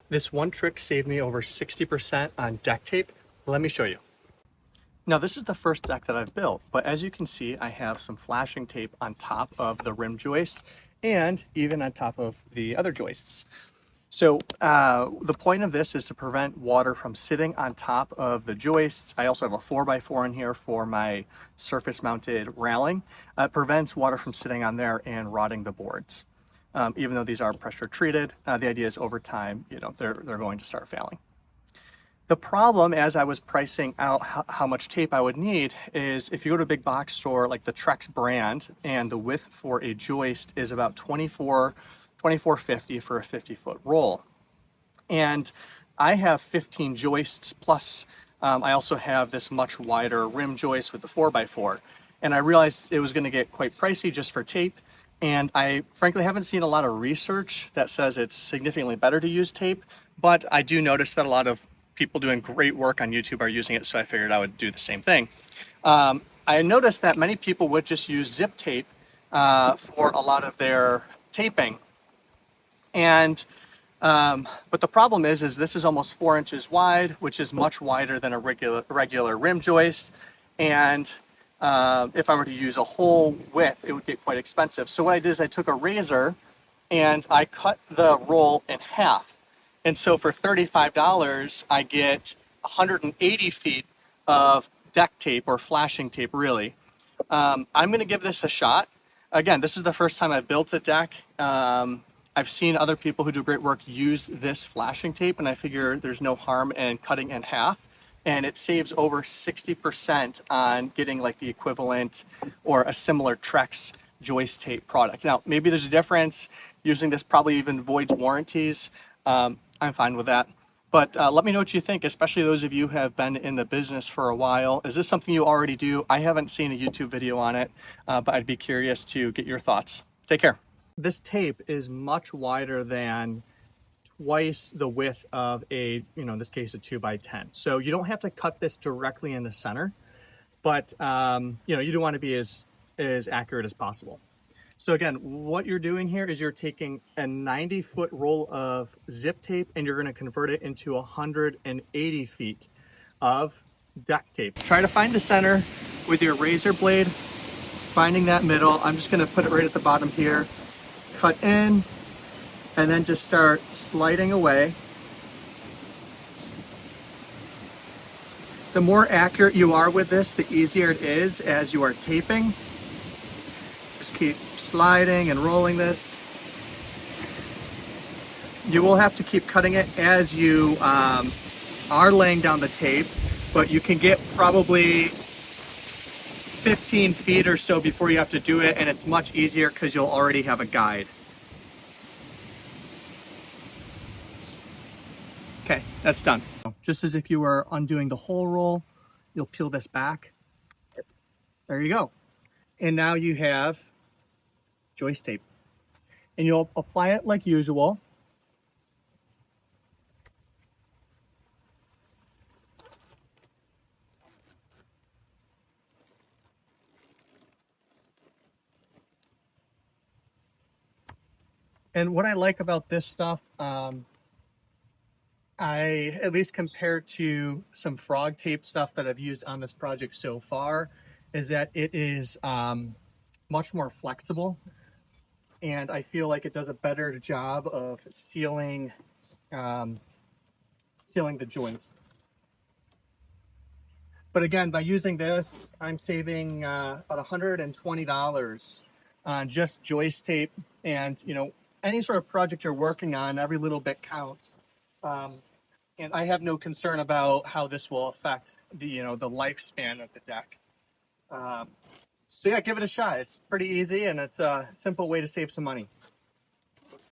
This one trick saved me over 60% on deck tape. Let me show you. Now this is the first deck that I've built, but as you can see, I have some flashing tape on top of the rim joist and even on top of the other joists. So the point of this is to prevent water from sitting on top of the joists. I also have a 4x4 in here for my surface mounted railing. It prevents water from sitting on there and rotting the boards. Even though these are pressure treated, the idea is over time, they're going to start failing. The problem, as I was pricing out how much tape I would need, is if you go to a big box store like the Trex brand, and the width for a joist is about 24.50 for a 50-foot roll. And I have 15 joists, plus I also have this much wider rim joist with the 4x4. And I realized it was going to get quite pricey just for tape. And I frankly haven't seen a lot of research that says it's significantly better to use tape, but I do notice that a lot of people doing great work on YouTube are using it, so I figured I would do the same thing. I noticed that many people would just use zip tape for a lot of their taping. And but the problem is this is almost 4 inches wide, which is much wider than a regular rim joist. And if I were to use a whole width, it would get quite expensive. So what I did is I took a razor and I cut the roll in half. And so for $35, I get 180 feet of deck tape, or flashing tape, really. I'm going to give this a shot. Again, this is the first time I've built a deck. I've seen other people who do great work use this flashing tape, and I figure there's no harm in cutting in half. And it saves over 60% on getting like the equivalent or a similar Trex joist tape product. Now, maybe there's a difference. Using this probably even voids warranties. I'm fine with that. But let me know what you think, especially those of you who have been in the business for a while. Is this something you already do? I haven't seen a YouTube video on it, but I'd be curious to get your thoughts. Take care. This tape is much wider than twice the width of a, in this case, a 2x10. So you don't have to cut this directly in the center, but you do want to be as accurate as possible. So again, what you're doing here is you're taking a 90-foot roll of zip tape and you're going to convert it into 180 feet of deck tape. Try to find the center with your razor blade, finding that middle. I'm just going to put it right at the bottom here, cut in, and then just start sliding away. The more accurate you are with this, the easier it is as you are taping. Just keep sliding and rolling this. You will have to keep cutting it as you are laying down the tape, but you can get probably 15 feet or so before you have to do it, and it's much easier because you'll already have a guide. Okay, that's done. Just as if you were undoing the whole roll, you'll peel this back. There you go. And now you have joist tape. And you'll apply it like usual. And what I like about this stuff, at least compared to some frog tape stuff that I've used on this project so far, is that it is much more flexible, and I feel like it does a better job of sealing the joints. But again, by using this, I'm saving about $120 on just joist tape. And any sort of project you're working on, every little bit counts. And I have no concern about how this will affect the the lifespan of the deck. So yeah, give it a shot. It's pretty easy, and it's a simple way to save some money.